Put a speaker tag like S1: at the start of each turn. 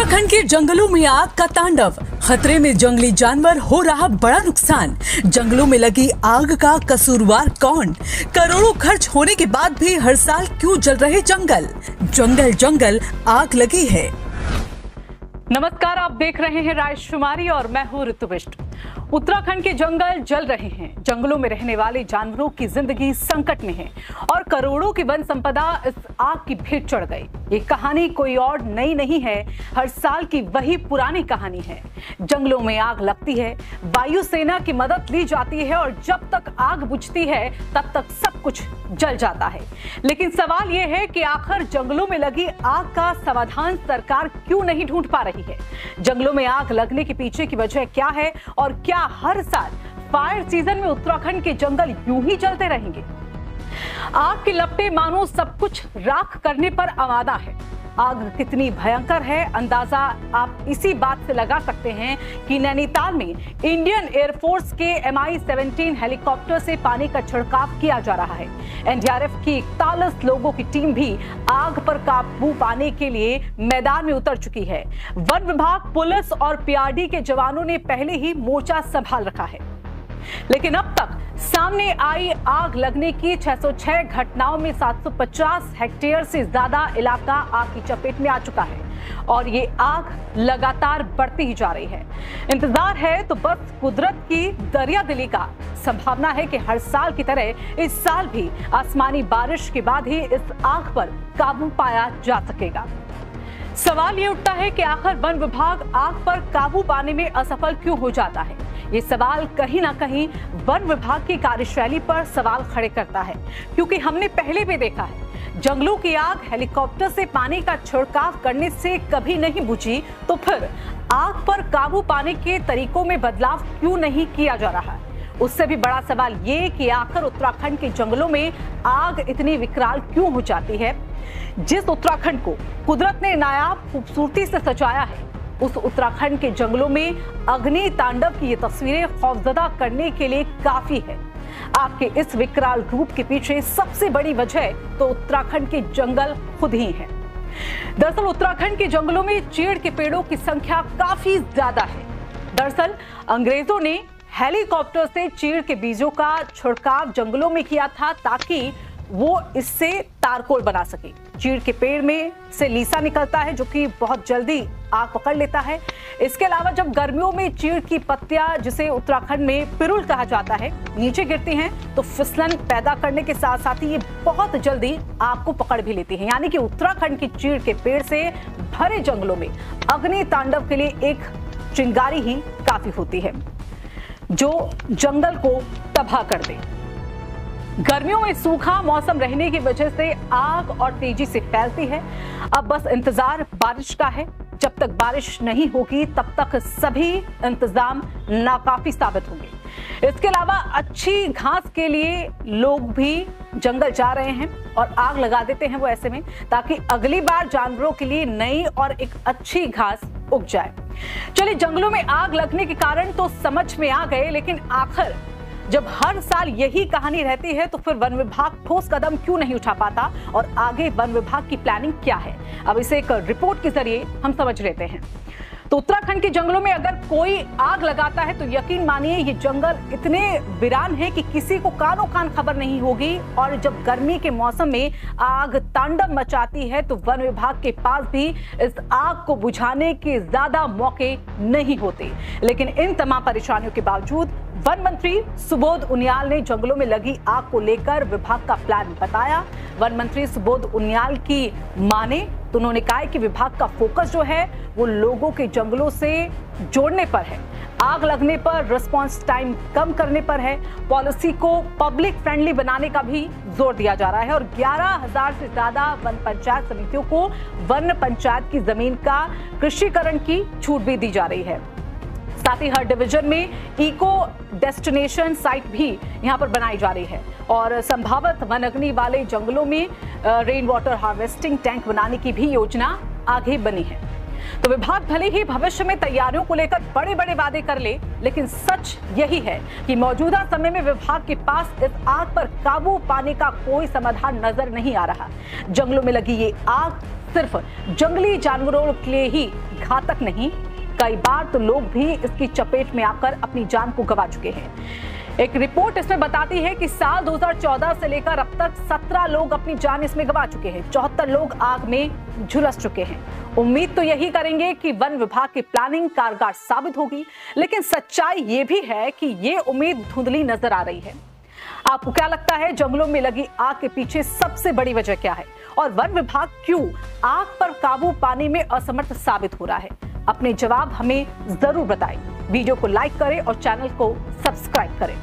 S1: उत्तराखंड के जंगलों में आग का तांडव, खतरे में जंगली जानवर, हो रहा बड़ा नुकसान। जंगलों में लगी आग का कसूरवार कौन? करोड़ों खर्च होने के बाद भी हर साल क्यों जल रहे जंगल? जंगल जंगल आग लगी है।
S2: नमस्कार, आप देख रहे हैं रायशुमारी और मैं हूं ऋतु बिष्ट। उत्तराखंड के जंगल जल रहे हैं। जंगलों में रहने वाले जानवरों की जिंदगी संकट में है और करोड़ों की वन संपदा इस आग की भेंट चढ़ गई। ये कहानी कोई और नई नहीं है, हर साल की वही पुरानी कहानी है। जंगलों में आग लगती है, वायुसेना की मदद ली जाती है और जब तक आग बुझती है तब तक सब कुछ जल जाता है। लेकिन सवाल ये है कि आखिर जंगलों में लगी आग का समाधान सरकार क्यों नहीं ढूंढ पा रही है? जंगलों में आग लगने के पीछे की वजह क्या है और क्या हर साल फायर सीजन में उत्तराखंड के जंगल यूं ही जलते रहेंगे? आग की लपटें मानो सब कुछ राख करने पर आमादा है। आग कितनी भयंकर है अंदाजा आप इसी बात से लगा सकते हैं कि नैनीताल में इंडियन एयरफोर्स के MI-17 हेलीकॉप्टर से पानी का छिड़काव किया जा रहा है। NDRF की 41 लोगों की टीम भी आग पर काबू पाने के लिए मैदान में उतर चुकी है। वन विभाग, पुलिस और PRD के जवानों ने पहले ही मोर्चा संभाल रखा है, लेकिन अब तक सामने आई आग लगने की 606 घटनाओं में 750 हेक्टेयर से ज्यादा इलाका आग की चपेट में आ चुका है और ये आग लगातार बढ़ती ही जा रही है। इंतजार है तो बस कुदरत की दरियादिली का। संभावना है कि हर साल की तरह इस साल भी आसमानी बारिश के बाद ही इस आग पर काबू पाया जा सकेगा। सवाल ये उठता है कि आखिर वन विभाग आग पर काबू पाने में असफल क्यों हो जाता है? ये सवाल कहीं ना कहीं वन विभाग की कार्यशैली पर सवाल खड़े करता है, क्योंकि हमने पहले भी देखा है जंगलों की आग हेलीकॉप्टर से पानी का छिड़काव करने से कभी नहीं बुझी, तो फिर आग पर काबू पाने के तरीकों में बदलाव क्यों नहीं किया जा रहा है? उससे भी बड़ा सवाल ये कि आखिर उत्तराखंड के जंगलों में आग इतनी विकराल क्यों हो जाती है? जिस उत्तराखंड को कुदरत ने नायाब खूबसूरती से सजाया है, उस उत्तराखंड के जंगलों में अग्नि तांडव की ये तस्वीरें खौफजदा करने के लिए काफी है। आपके इस विकराल रूप के पीछे सबसे बड़ी वजह तो उत्तराखंड के जंगल खुद ही है। दरअसल उत्तराखंड के जंगलों में चीड़ के पेड़ों की संख्या काफी ज्यादा है। दरअसल अंग्रेजों ने हेलीकॉप्टर से चीड़ के बीजों का छिड़काव जंगलों में किया था ताकि वो इससे तारकोल बना सके। चीड़ के पेड़ में से लीसा निकलता है जो कि बहुत जल्दी आग पकड़ लेता है। इसके अलावा जब गर्मियों में चीड़ की पत्तियां, जिसे उत्तराखंड में पिरुल कहा जाता है, नीचे गिरती हैं तो फिसलन पैदा करने के साथ साथ ही ये बहुत जल्दी आग को पकड़ भी लेती है। यानी कि उत्तराखंड की चीड़ के पेड़ से भरे जंगलों में अग्नि तांडव के लिए एक चिंगारी ही काफी होती है जो जंगल को तबाह कर दे। गर्मियों में सूखा मौसम रहने की वजह से आग और तेजी से फैलती है। अब बस इंतजार बारिश का है। जब तक बारिश नहीं होगी तब तक सभी इंतजाम नाकाफी साबित होंगे। इसके अलावा अच्छी घास के लिए लोग भी जंगल जा रहे हैं और आग लगा देते हैं वो ऐसे में, ताकि अगली बार जानवरों के लिए नई और एक अच्छी घास उग जाए। चलिए, जंगलों में आग लगने के कारण तो समझ में आ गए, लेकिन आखिर जब हर साल यही कहानी रहती है तो फिर वन विभाग ठोस कदम क्यों नहीं उठा पाता और आगे वन विभाग की प्लानिंग क्या है? अब इसे एक रिपोर्ट के जरिए हम समझ लेते हैं। तो उत्तराखंड के जंगलों में अगर कोई आग लगाता है तो यकीन मानिए ये जंगल इतने वीरान है कि किसी को कानों कान खबर नहीं होगी। और जब गर्मी के मौसम में आग तांडव मचाती है तो वन विभाग के पास भी इस आग को बुझाने के ज्यादा मौके नहीं होते। लेकिन इन तमाम परेशानियों के बावजूद वन मंत्री सुबोध उनियाल ने जंगलों में लगी आग को लेकर विभाग का प्लान बताया। वन मंत्री सुबोध उनियाल की माने तो उन्होंने कहा कि विभाग का फोकस जो है वो लोगों के जंगलों से जोड़ने पर है, आग लगने पर रिस्पांस टाइम कम करने पर है, पॉलिसी को पब्लिक फ्रेंडली बनाने का भी जोर दिया जा रहा है और 11,000 से ज्यादा वन पंचायत समितियों को वन पंचायत की जमीन का कृषिकरण की छूट भी दी जा रही है। साथ ही हर डिवीजन में इको डेस्टिनेशन साइट भी यहां पर बनाई जा रही है और संभावित वन अग्नि वाले जंगलों में रेन वाटर हार्वेस्टिंग टैंक बनाने की भी योजना आगे बनी है। तो विभाग भले ही भविष्य में तैयारियों को लेकर बड़े बड़े वादे कर ले, लेकिन सच यही है कि मौजूदा समय में विभाग के पास इस आग पर काबू पाने का कोई समाधान नजर नहीं आ रहा। जंगलों में लगी ये आग सिर्फ जंगली जानवरों के लिए ही घातक नहीं, कई बार तो लोग भी इसकी चपेट में आकर अपनी जान को गंवा चुके हैं। एक रिपोर्ट इसमें बताती है कि साल 2014 से लेकर अब तक 17 लोग अपनी जान इसमें गंवा चुके हैं, 74 लोग आग में झुलस चुके हैं। उम्मीद तो यही करेंगे कि वन विभाग की प्लानिंग कारगर साबित होगी, लेकिन सच्चाई ये भी है कि ये उम्मीद धुंधली नजर आ रही है। आपको क्या लगता है, जंगलों में लगी आग के पीछे सबसे बड़ी वजह क्या है और वन विभाग क्यों आग पर काबू पाने में असमर्थ साबित हो रहा है? अपने जवाब हमें जरूर बताएं। वीडियो को लाइक करें और चैनल को सब्सक्राइब करें।